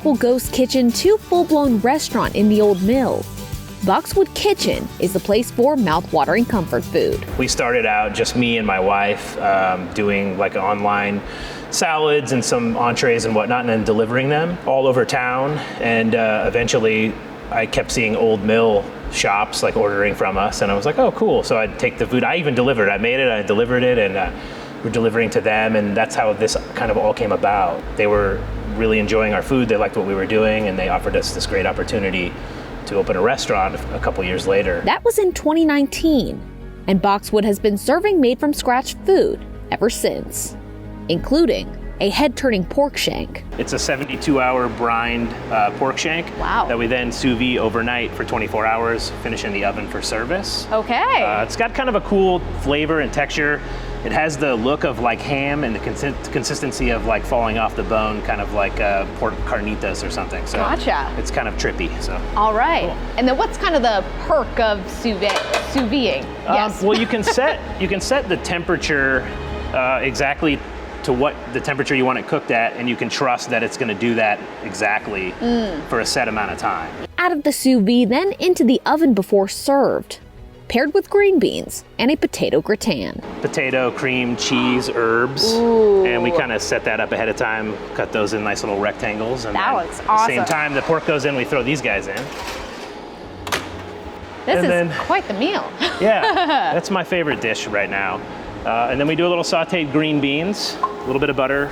local ghost kitchen to full-blown restaurant in the old mill, Boxwood Kitchen is the place for mouth-watering comfort food. We started out just me and my wife doing like online salads and some entrees and whatnot, and then delivering them all over town. And eventually I kept seeing old mill shops like ordering from us, and I was like, oh cool. So I'd take the food. I even delivered. I made it, I delivered it, and we're delivering to them, and that's how this kind of all came about. They were really enjoying our food, they liked what we were doing, and they offered us this great opportunity to open a restaurant a couple years later. That was in 2019, and Boxwood has been serving made-from-scratch food ever since, including a head-turning pork shank. It's a 72-hour brined pork shank that we then sous vide overnight for 24 hours, finish in the oven for service. Okay. It's got kind of a cool flavor and texture. It has the look of like ham and the consistency of like falling off the bone, kind of like pork carnitas or something. So gotcha. It's kind of trippy. So. All right. Cool. And then what's kind of the perk of sous videing? Yes. Well, you can set the temperature exactly to what the temperature you want it cooked at, and you can trust that it's going to do that exactly for a set amount of time. Out of the sous vide, then into the oven before served, paired with green beans and a potato gratin. Potato, cream, cheese, herbs. Ooh. And we kind of set that up ahead of time, cut those in nice little rectangles. And that looks awesome. At the same time the pork goes in, we throw these guys in. This is quite the meal. Yeah, that's my favorite dish right now. And then we do a little sauteed green beans, a little bit of butter,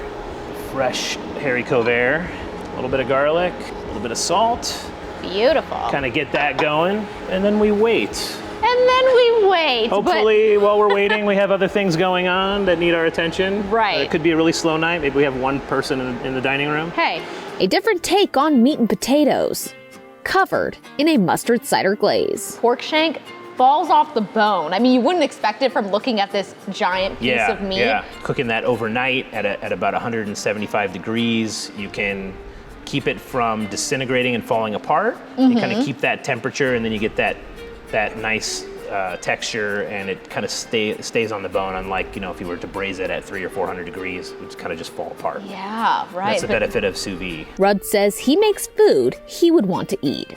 fresh haricot vert, a little bit of garlic, a little bit of salt. Beautiful. Kind of get that going, and then we wait. And then we wait. Hopefully, while we're waiting, we have other things going on that need our attention. Right. It could be a really slow night. Maybe we have one person in the dining room. Hey, a different take on meat and potatoes, covered in a mustard cider glaze. Pork shank falls off the bone. I mean, you wouldn't expect it from looking at this giant piece of meat. Yeah, cooking that overnight at about 175 degrees, you can keep it from disintegrating and falling apart. You kind of keep that temperature, and then you get that nice texture, and it kind of stays on the bone, unlike, if you were to braise it at 300 or 400 degrees, it would kind of just fall apart. Yeah, right. That's the benefit of sous vide. Rudd says he makes food he would want to eat,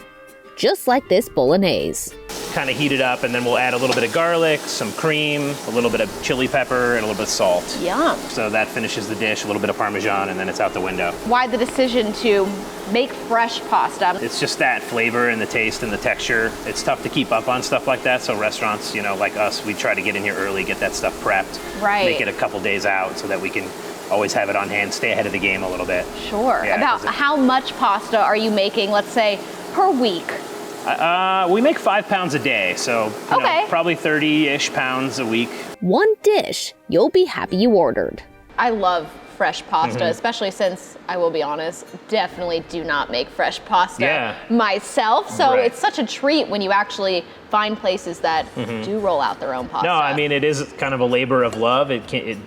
just like this bolognese. Kind of heat it up, and then we'll add a little bit of garlic, some cream, a little bit of chili pepper, and a little bit of salt. Yum. So that finishes the dish, a little bit of Parmesan, and then it's out the window. Why the decision to make fresh pasta? It's just that flavor and the taste and the texture. It's tough to keep up on stuff like that, so restaurants, like us, we try to get in here early, get that stuff prepped, make it a couple days out so that we can always have it on hand, stay ahead of the game a little bit. Sure. Yeah, about how much pasta are you making, let's say, per week? We make 5 pounds a day, so probably 30-ish pounds a week. One dish you'll be happy you ordered. I love fresh pasta, especially since, I will be honest, definitely do not make fresh pasta myself. So it's such a treat when you actually find places that do roll out their own pasta. No, I mean, it is kind of a labor of love.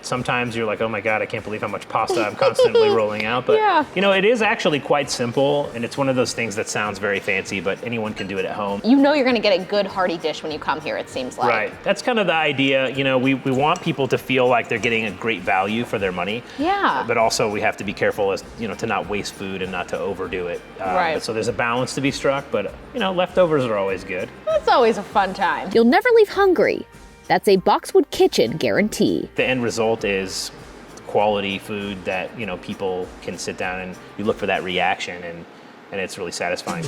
Sometimes you're like, oh my God, I can't believe how much pasta I'm constantly rolling out. But, it is actually quite simple, and it's one of those things that sounds very fancy, but anyone can do it at home. You know you're gonna get a good hearty dish when you come here, it seems like. Right, that's kind of the idea. We want people to feel like they're getting a great value for their money. Yeah. But also we have to be careful as, to not waste food and not to overdo it. Right. So there's a balance to be struck, but, leftovers are always good. That's always a fun time. You'll never leave hungry. That's a Boxwood Kitchen guarantee. The end result is quality food that, people can sit down and you look for that reaction, and it's really satisfying.